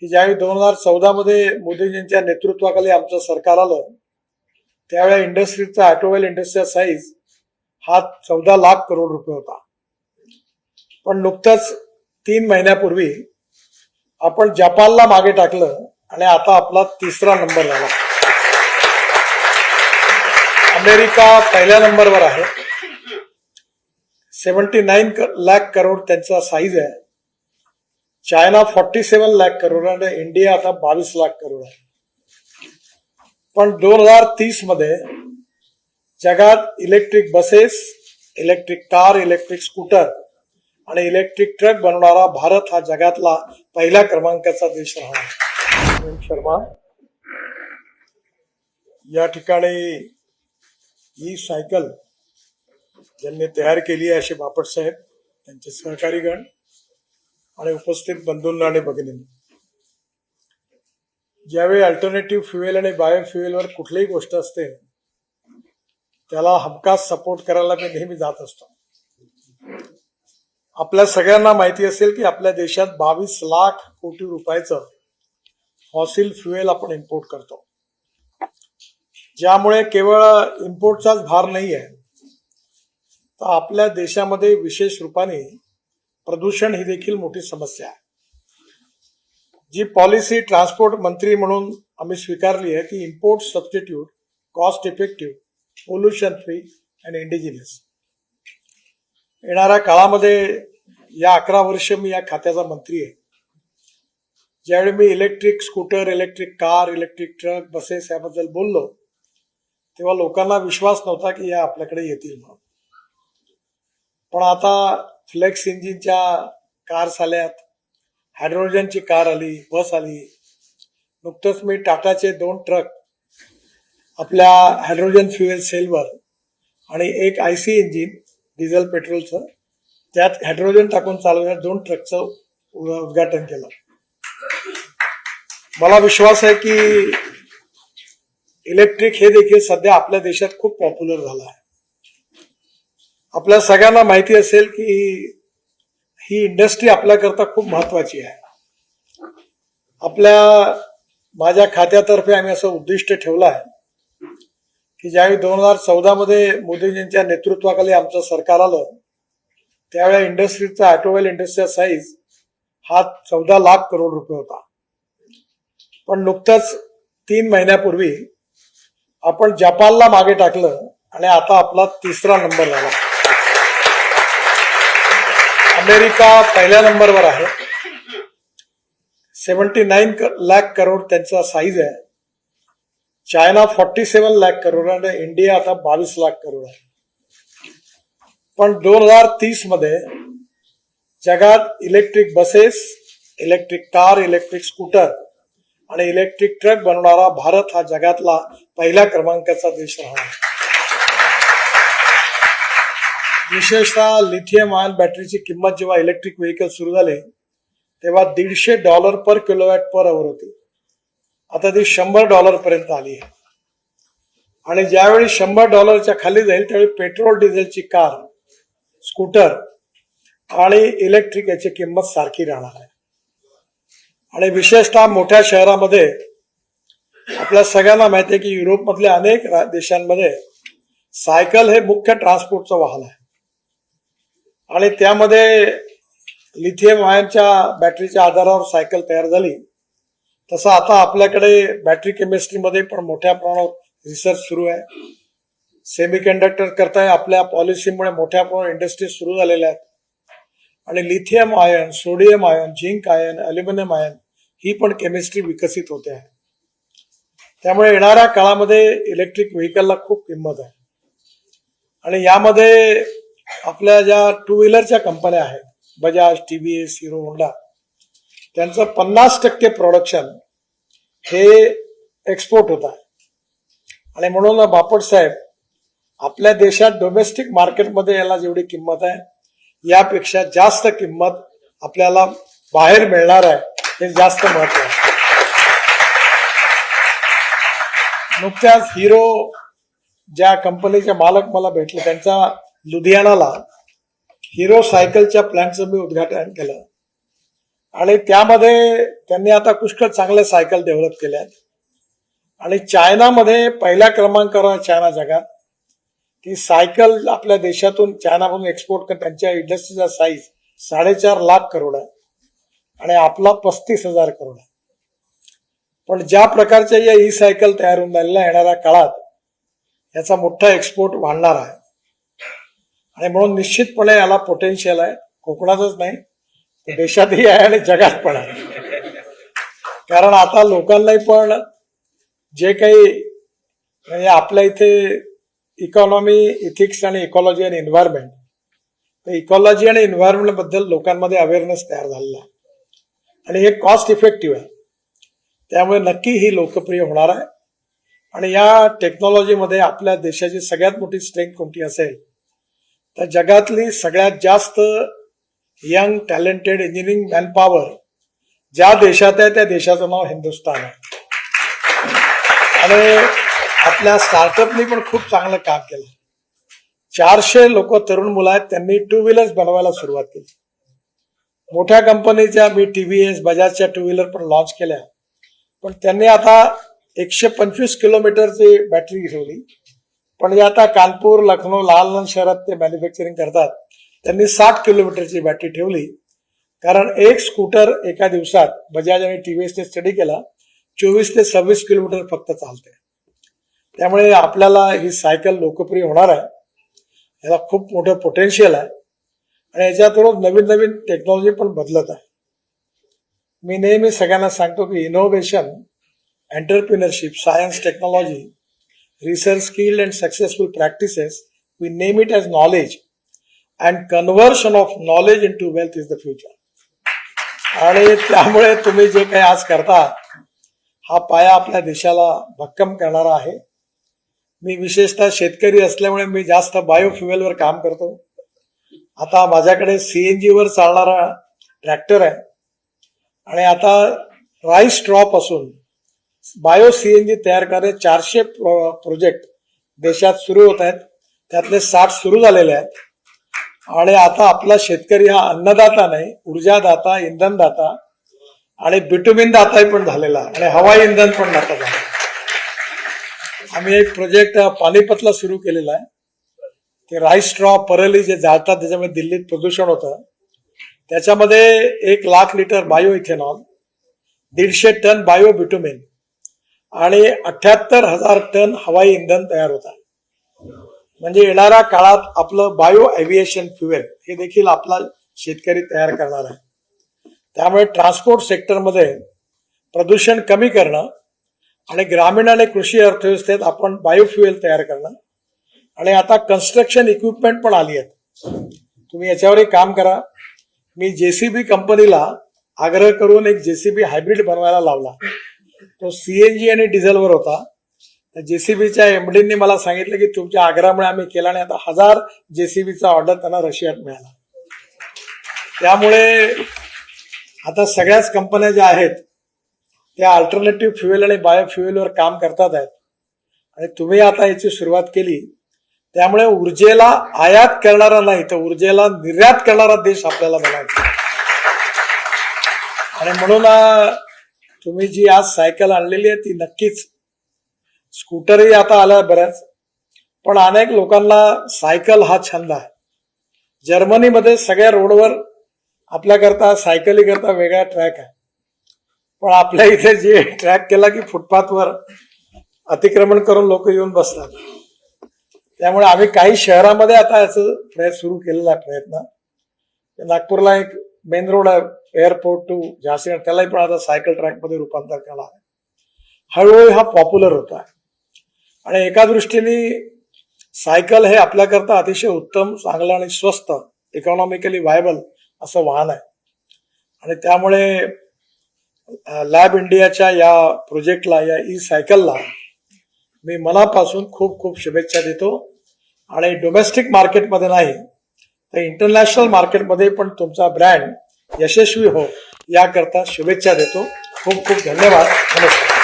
की ज्यावेळी 2014 मध्ये मोदीजींच्या नेतृत्वाखाली आमचं सरकार आलं त्यावेळेला इंडस्ट्रीचा ऑटोमोबाईल इंडस्ट्रीचा साईज हा 14 लाख करोड रुपये होता. पण नुकतंच 3 महिन्यापूर्वी आपण जपानला मागे टाकलं आणि आता आपला तिसरा नंबर झाला. अमेरिका पहिल्या नंबरवर आहे. 79 लाख करोड त्यांचा साईज आहे. चायना 47 लाख करोड आणि इंडिया आता 22 लाख करोड आहे. पण 2030 मध्ये जगात electric buses, electric car, electric scooter आणि इलेक्ट्रिक ट्रक बनवणारा भारत हा जगातला पहिल्या क्रमांकाचा देश राहणार. शर्मा या ठिकाणी ही सायकल ज्यांनी तयार केली आहे असे बापट साहेब, त्यांचे सहकारीगण आणि उपस्थित बंधूंना आणि भगिनींना. ज्यावेळी अल्टरनेटिव्ह फ्युएल आणि बायो फ्युएलवर कुठलीही गोष्ट असते त्याला हमखास सपोर्ट करायला मी नेहमी जात असतो. आपल्या सगळ्यांना माहिती असेल की आपल्या देशात 22 लाख कोटी रुपयाचं फॉसिल फ्युएल आपण इम्पोर्ट करतो, ज्यामुळे केवळ इम्पोर्टचाच भार नाही आहे तर आपल्या देशामध्ये विशेष रूपाने प्रदूषण ही देखील मोठी समस्या आहे. जी पॉलिसी ट्रान्सपोर्ट मंत्री म्हणून आम्ही स्वीकारली आहे ती import substitute, cost effective, pollution free आणि इंडिजिनियस. येणाऱ्या काळामध्ये या 11 वर्ष मी या खात्याचा मंत्री आहे. ज्यावेळी मी electric scooter, electric car, electric truck, buses याबद्दल बोललो तेव्हा लोकांना विश्वास नव्हता की या आपल्याकडे येतील म्हणून. पण आता फ्लेक्स इंजिनच्या कार्स आल्यात, हायड्रोजनची कार आली, बस आली. नुकतंच मी टाटाचे 2 ट्रक आपल्या हायड्रोजन फ्युएल सेलवर आणि एक आयसी इंजिन डिझेल पेट्रोलचं त्यात हायड्रोजन टाकून चालवणाऱ्या 2 ट्रकचं उद्घाटन केलं. मला विश्वास आहे की इलेक्ट्रिक हे देखील सध्या आपल्या देशात खूप पॉप्युलर झालं आहे. आपल्या सगळ्यांना माहिती असेल की ही इंडस्ट्री आपल्याकरता खूप महत्वाची आहे. माझ्या खात्यातर्फे आम्ही असं उद्दिष्ट ठेवलं आहे की ज्यावेळी 2014 मध्ये मोदीजींच्या नेतृत्वाखाली आमचं सरकार आलं त्यावेळेला इंडस्ट्रीचा ऑटोमोबाईल इंडस्ट्रीचा साईज हा 14 लाख करोड रुपये होता. पण नुकतंच 3 महिन्यापूर्वी आपण जपानला मागे टाकलं आणि आता आपला तिसरा नंबर झाला. अमेरिका पहिल्या नंबरवर आहे. 79 लाख करोड त्यांचा साईज आहे. चायना 47 लाख करोड आणि इंडिया आता 22 लाख करोड आहे. पण 2030 मध्ये जगात electric buses, electric car, electric scooter आणि इलेक्ट्रिक ट्रक बनवणारा भारत हा जगातला पहिल्या क्रमांकाचा देश राहणार. विशेषतः लिथियम आयन बॅटरीची किंमत जेव्हा इलेक्ट्रिक व्हेकल सुरू झाले तेव्हा $150 पर किलोवॅट पर आवर होती. आता ती $100 पर्यंत आली आहे. आणि ज्यावेळी $100 खाली जाईल त्यावेळी पेट्रोल डिझेलची कार, स्कूटर आणि इलेक्ट्रिक याची किंमत सारखी राहणार आहे. आणि विशेषतः मोठ्या शहरामध्ये आपल्या सगळ्यांना माहिती आहे की युरोपमधल्या अनेक देशांमध्ये सायकल हे मुख्य ट्रान्सपोर्टचं वाहन आहे. आणि त्यामध्ये लिथियम आयनच्या बॅटरीच्या आधारावर सायकल तयार झाली. तसं आता आपल्याकडे बॅटरी केमिस्ट्रीमध्ये पण मोठ्या प्रमाणात रिसर्च सुरू आहे. सेमीकंडक्टर करता आपल्या पॉलिसीमुळे मोठ्या प्रमाणात इंडस्ट्री सुरू झालेल्या आहेत. आणि lithium ion, sodium ion, zinc ion, aluminium ion ही पण केमिस्ट्री विकसित होते आहे. त्यामुळे येणाऱ्या काळामध्ये इलेक्ट्रिक व्हेकलला खूप किंमत आहे. आणि यामध्ये आपल्या ज्या 2 व्हीलरच्या कंपन्या आहेत, बजाज, टीव्हीएस, हिरो होंडा, त्यांचं 50% प्रोडक्शन हे एक्सपोर्ट होत आहे. आणि म्हणून बापट साहेब, आपल्या देशात डोमेस्टिक मार्केटमध्ये याला जेवढी किंमत आहे यापेक्षा जास्त किंमत आपल्याला बाहेर मिळणार आहे, हे जास्त महत्व आहे. नुकत्याच हिरो ज्या कंपनीचे मालक मला भेटले त्यांचा लुधियानाला हिरो सायकलच्या प्लॅनचं मी उद्घाटन केलं. आणि त्यामध्ये त्यांनी आता पुष्कळ चांगल्या सायकल डेव्हलप केल्या आहेत. आणि चायनामध्ये पहिल्या क्रमांकावर आहे चायना जगात, की सायकल आपल्या देशातून चायनामधून एक्सपोर्ट कर, त्यांच्या इंडस्ट्रीचा साईज 4.5 लाख करोड आहे आणि आपला 35,000 करोड आहे. पण ज्या प्रकारच्या या ई सायकल तयार होऊन राहिल्या, येणाऱ्या काळात याचा मोठा एक्सपोर्ट वाढणार आहे. आणि म्हणून निश्चितपणे याला पोटेन्शियल आहे. कोकणातच नाही तर देशातही आहे आणि जगात पण आहे. कारण आता लोकांनाही पण जे काही म्हणजे आपल्या इथे इकॉनॉमी, इथिक्स आणि इकॉलॉजी आणि एन्व्हायरमेंट, तर इकॉलॉजी आणि एन्व्हायरमेंट बद्दल लोकांमध्ये अवेअरनेस तयार झालेला आहे आणि हे कॉस्ट इफेक्टिव्ह आहे. त्यामुळे नक्की ही लोकप्रिय होणार आहे. आणि या टेक्नॉलॉजीमध्ये आपल्या देशाची सगळ्यात मोठी स्ट्रेंथ कोणती असेल तर जगातली सगळ्यात जास्त यंग टॅलेंटेड इंजिनिअरिंग मॅनपॉवर ज्या देशात आहे त्या देशाचं नाव हिंदुस्थान आहे. आणि आपल्या स्टार्टअपनी पण खूप चांगलं काम केलं. 400 लोक तरुण मुलं आहेत, त्यांनी 2 व्हीलर्स बनवायला सुरुवात केली. मोठ्या कंपनीच्या मी टीव्हीएस, बजाजच्या 2 व्हीलर पण लॉन्च केल्या. पण त्यांनी आता 125 किलोमीटरची बॅटरी ठेवली. पण जे आता कानपूर, लखनौ, लहान शहरात ते मॅन्युफॅक्चरिंग करतात, त्यांनी 60 किलोमीटरची बॅटरी ठेवली. कारण एक स्कूटर एका दिवसात बजाज आणि टीव्हीएसने स्टडी केला 24 ते 26 किलोमीटर फक्त चालते. त्यामुळे आपल्याला ही सायकल लोकप्रिय होणार आहे. याला खूप मोठं पोटेन्शियल आहे आणि याच्यातून नवीन नवीन टेक्नॉलॉजी पण बदलत आहे. मी नेहमी सगळ्यांना सांगतो की innovation, entrepreneurship, science, technology, research, skilled and successful practices, we name it as knowledge and conversion of knowledge into wealth is the future. आणि त्यामुळे तुम्ही जे काही आज करता हा पाया आपल्या देशाला भक्कम करणारा आहे. मी विशेषतः शेतकरी असल्यामुळे मी जास्त बायोफ्युएलवर काम करतो. आता माझ्याकडे सीएनजी वर चालणारा ट्रॅक्टर आहे आणि आता राईस स्ट्रॉ पासून बायो सीएनजी तयार करणारे 400 प्रोजेक्ट देशात सुरू होत आहेत. त्यातले 60 सुरू झालेले आहेत. आणि आता आपला शेतकरी हा अन्नदाता नाही, ऊर्जादाता, इंधनदाता आणि बिटुमिन दाता पण झालेला आणि हवाई इंधन पण दाता झाला. आम्ही एक प्रोजेक्ट पानिपतला सुरू केलेला आहे. ते राईस स्ट्रॉ, परली जे जाळतात त्याच्यामुळे दिल्लीत प्रदूषण होतं, त्याच्यामध्ये 1 lakh litre bio ethanol, 150 ton bio bitumen आणि 78,000 टन हवाई इंधन तयार होतात. म्हणजे येणाऱ्या काळात आपलं बायो एव्हिएशन फ्युएल हे देखील आपला शेतकरी तयार करणार आहे. त्यामुळे ट्रान्सपोर्ट सेक्टरमध्ये प्रदूषण कमी करणं आणि ग्रामीण आणि कृषी अर्थव्यवस्थेत आपण बायोफ्युएल तयार करणं आणि आता कन्स्ट्रक्शन इक्विपमेंट पण आली आहेत. तुम्ही याच्यावरही काम करा. मी जेसीबी कंपनीला आग्रह करून एक जेसीबी हायब्रिड बनवायला लावला. तो सीएनजी आणि डिझेलवर होता. जेसीबीच्या एमडींनी मला सांगितलं की तुमच्या आग्रहामुळे आम्ही केला आणि आता 1000 जेसीबीचा ऑर्डर त्यांना रशियात मिळाला. त्यामुळे आता सगळ्याच कंपन्या ज्या आहेत त्या अल्टरनेटिव्ह फ्युएल आणि बायोफ्युएलवर काम करतात आहेत आणि तुम्ही आता याची सुरुवात केली. त्यामुळे ऊर्जेला आयात करणारा नाही तर ऊर्जेला निर्यात करणारा देश आपल्याला बनायचा. आणि म्हणून तुम्ही जी आज सायकल आणलेली आहे ती नक्कीच, स्कूटरही आता आल्या बऱ्याच, पण अनेक लोकांना सायकल हा छंद आहे. जर्मनीमध्ये सगळ्या रोडवर आपल्याकरता सायकली करता वेगळा ट्रॅक आहे. पण आपल्या इथे जे ट्रॅक केला की फुटपाथवर अतिक्रमण करून लोक येऊन बसतात. त्यामुळे आम्ही काही शहरामध्ये आता याचं प्रयत्न सुरू केलेला आहे प्रयत्न. नागपूरला एक मेन रोड आहे एअरपोर्ट टू झाशी, त्यालाही पण आता सायकल ट्रॅकमध्ये रूपांतर केलं आहे. हळूहळू हा पॉप्युलर होत आहे. आणि एका दृष्टीने सायकल हे आपल्याकरता अतिशय उत्तम, चांगलं आणि स्वस्त, इकॉनॉमिकली व्हायबल असं वाहन आहे. आणि त्यामुळे लॅब इंडियाच्या या प्रोजेक्टला, या ई सायकलला मी मनापासून खूप खूप शुभेच्छा देतो. आणि डोमेस्टिक मार्केटमध्ये नाही तर इंटरनॅशनल मार्केटमध्ये पण तुमचा ब्रँड यशस्वी हो याकरता शुभेच्छा देतो. खूप खूप धन्यवाद. नमस्कार.